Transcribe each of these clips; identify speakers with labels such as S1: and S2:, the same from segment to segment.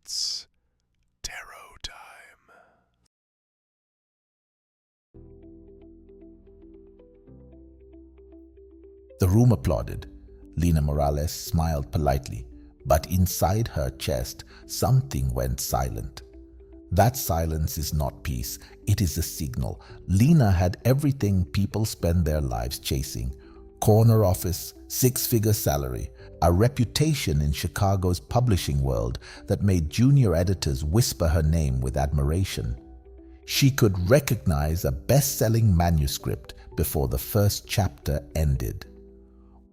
S1: It's tarot time.
S2: The room applauded. Lina Morales smiled politely, but inside her chest, something went silent. That silence is not peace, it is a signal. Lina had everything people spend their lives chasing. Corner office, six-figure salary, a reputation in Chicago's publishing world that made junior editors whisper her name with admiration. She could recognize a best-selling manuscript before the first chapter ended.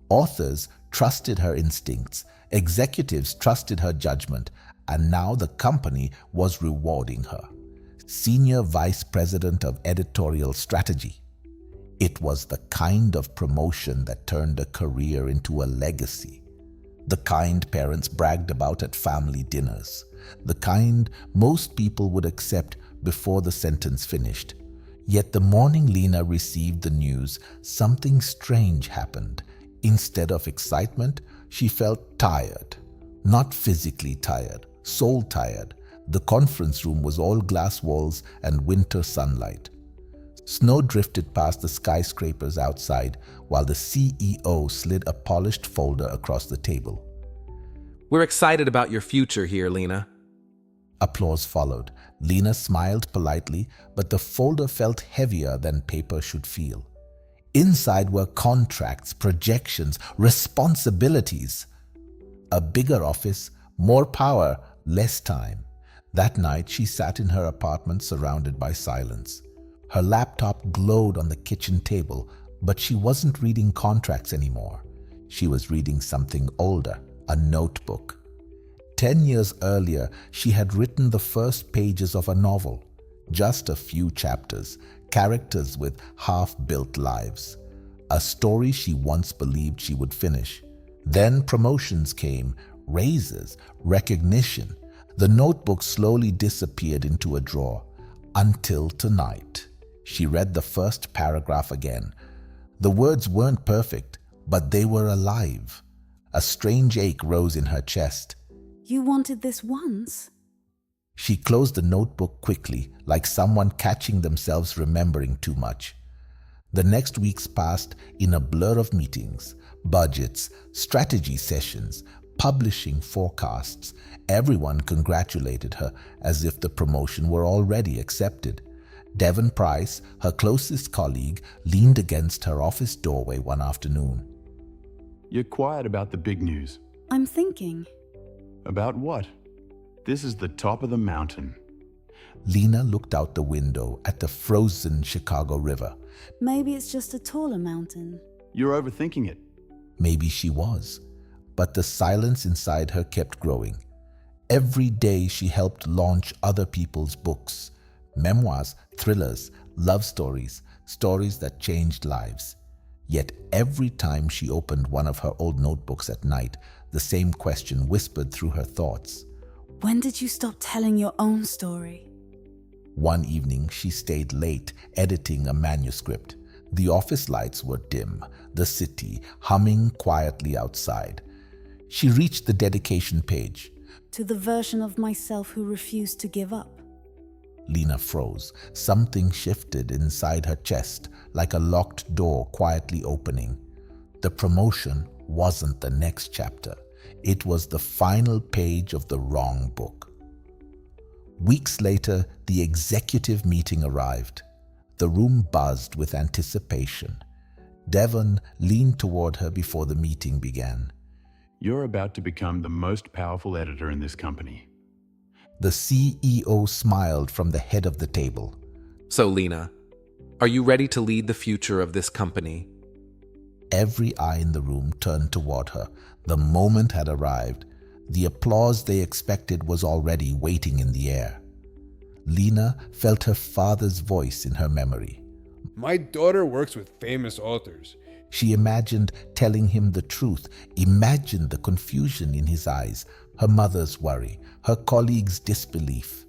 S2: Authors trusted her instincts, executives trusted her judgment, and now the company was rewarding her. Senior Vice President of Editorial Strategy. It was the kind of promotion that turned a career into a legacy. The kind parents bragged about at family dinners. The kind most people would accept before the sentence finished. Yet the morning Lina received the news, something strange happened. Instead of excitement, she felt tired. Not physically tired, soul tired. The conference room was all glass walls and winter sunlight. Snow drifted past the skyscrapers outside while the CEO slid a polished folder across the table.
S3: We're excited about your future here, Lina.
S2: Applause followed. Lina smiled politely, but the folder felt heavier than paper should feel. Inside were contracts, projections, responsibilities. A bigger office, more power, less time. That night, she sat in her apartment surrounded by silence. Her laptop glowed on the kitchen table, but she wasn't reading contracts anymore. She was reading something older, a notebook. 10 years earlier, she had written the first pages of a novel. Just a few chapters, characters with half-built lives. A story she once believed she would finish. Then promotions came, raises, recognition. The notebook slowly disappeared into a drawer. Until tonight. She read the first paragraph again. The words weren't perfect, but they were alive. A strange ache rose in her chest.
S4: You wanted this once?
S2: She closed the notebook quickly, like someone catching themselves remembering too much. The next weeks passed in a blur of meetings, budgets, strategy sessions, publishing forecasts. Everyone congratulated her as if the promotion were already accepted. Devon Price, her closest colleague, leaned against her office doorway one afternoon.
S5: You're quiet about the big news.
S4: I'm thinking.
S5: About what? This is the top of the mountain.
S2: Lina looked out the window at the frozen Chicago River.
S4: Maybe it's just a taller mountain.
S5: You're overthinking it.
S2: Maybe she was, but the silence inside her kept growing. Every day she helped launch other people's books, memoirs, thrillers, love stories, stories that changed lives. Yet every time she opened one of her old notebooks at night, the same question whispered through her thoughts.
S4: When did you stop telling your own story?
S2: One evening, she stayed late editing a manuscript. The office lights were dim, the city humming quietly outside. She reached the dedication page.
S4: To the version of myself who refused to give up.
S2: Lina froze. Something shifted inside her chest, like a locked door quietly opening. The promotion wasn't the next chapter. It was the final page of the wrong book. Weeks later, the executive meeting arrived. The room buzzed with anticipation. Devon leaned toward her before the meeting began.
S5: You're about to become the most powerful editor in this company.
S2: The CEO smiled from the head of the table.
S3: So, Lina, are you ready to lead the future of this company?
S2: Every eye in the room turned toward her. The moment had arrived. The applause they expected was already waiting in the air. Lina felt her father's voice in her memory.
S1: My daughter works with famous authors.
S2: She imagined telling him the truth, imagined the confusion in his eyes, her mother's worry, her colleagues' disbelief.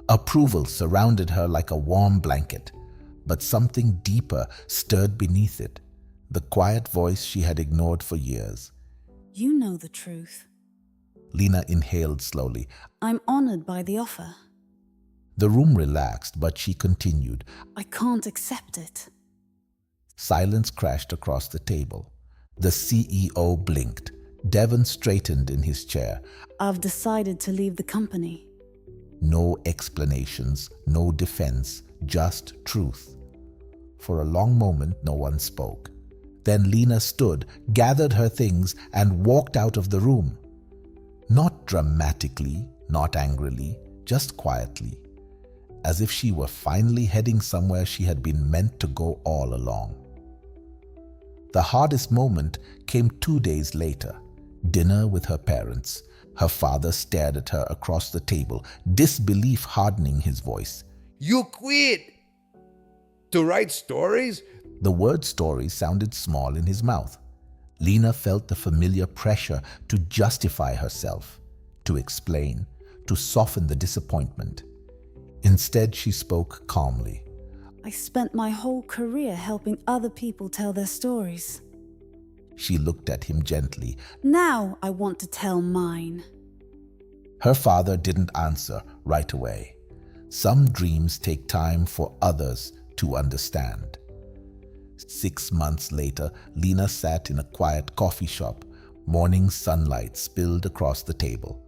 S2: Approval surrounded her like a warm blanket, but something deeper stirred beneath it, the quiet voice she had ignored for years.
S4: You know the truth.
S2: Lena inhaled slowly.
S4: I'm honored by the offer.
S2: The room relaxed, but she continued.
S4: I can't accept it.
S2: Silence crashed across the table. The CEO blinked. Devon straightened in his chair.
S4: I've decided to leave the company.
S2: No explanations, no defense, just truth. For a long moment, no one spoke. Then Lena stood, gathered her things, and walked out of the room. Not dramatically, not angrily, just quietly, as if she were finally heading somewhere she had been meant to go all along. The hardest moment came 2 days later, dinner with her parents. Her father stared at her across the table, disbelief hardening his voice.
S1: You quit! To write stories?
S2: The word story sounded small in his mouth. Lena felt the familiar pressure to justify herself, to explain, to soften the disappointment. Instead, she spoke calmly.
S4: I spent my whole career helping other people tell their stories.
S2: She looked at him gently.
S4: Now I want to tell mine.
S2: Her father didn't answer right away. Some dreams take time for others to understand. 6 months later, Lena sat in a quiet coffee shop. Morning sunlight spilled across the table.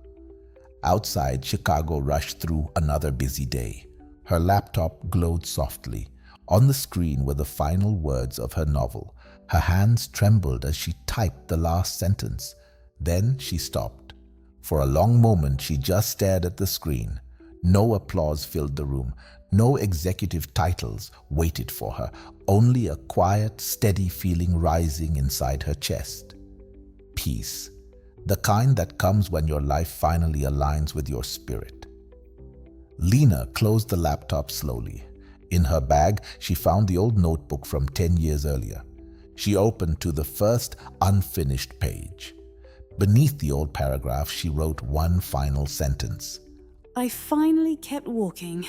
S2: Outside, Chicago rushed through another busy day. Her laptop glowed softly. On the screen were the final words of her novel. Her hands trembled as she typed the last sentence. Then she stopped. For a long moment, she just stared at the screen. No applause filled the room. No executive titles waited for her. Only a quiet, steady feeling rising inside her chest. Peace. The kind that comes when your life finally aligns with your spirit. Lena closed the laptop slowly. In her bag, she found the old notebook from 10 years earlier. She opened to the first unfinished page. Beneath the old paragraph, she wrote one final sentence.
S4: I finally kept walking.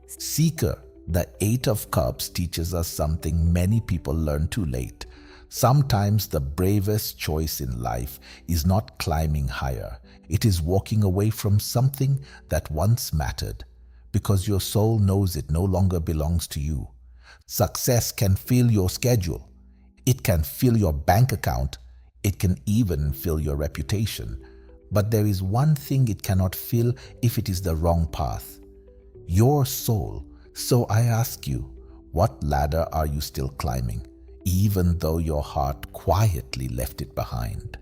S2: Seeker, the 8 of Cups teaches us something many people learn too late. Sometimes the bravest choice in life is not climbing higher. It is walking away from something that once mattered, because your soul knows it no longer belongs to you. Success can fill your schedule. It can fill your bank account. It can even fill your reputation. But there is one thing it cannot fill if it is the wrong path. Your soul. So I ask you, what ladder are you still climbing, even though your heart quietly left it behind?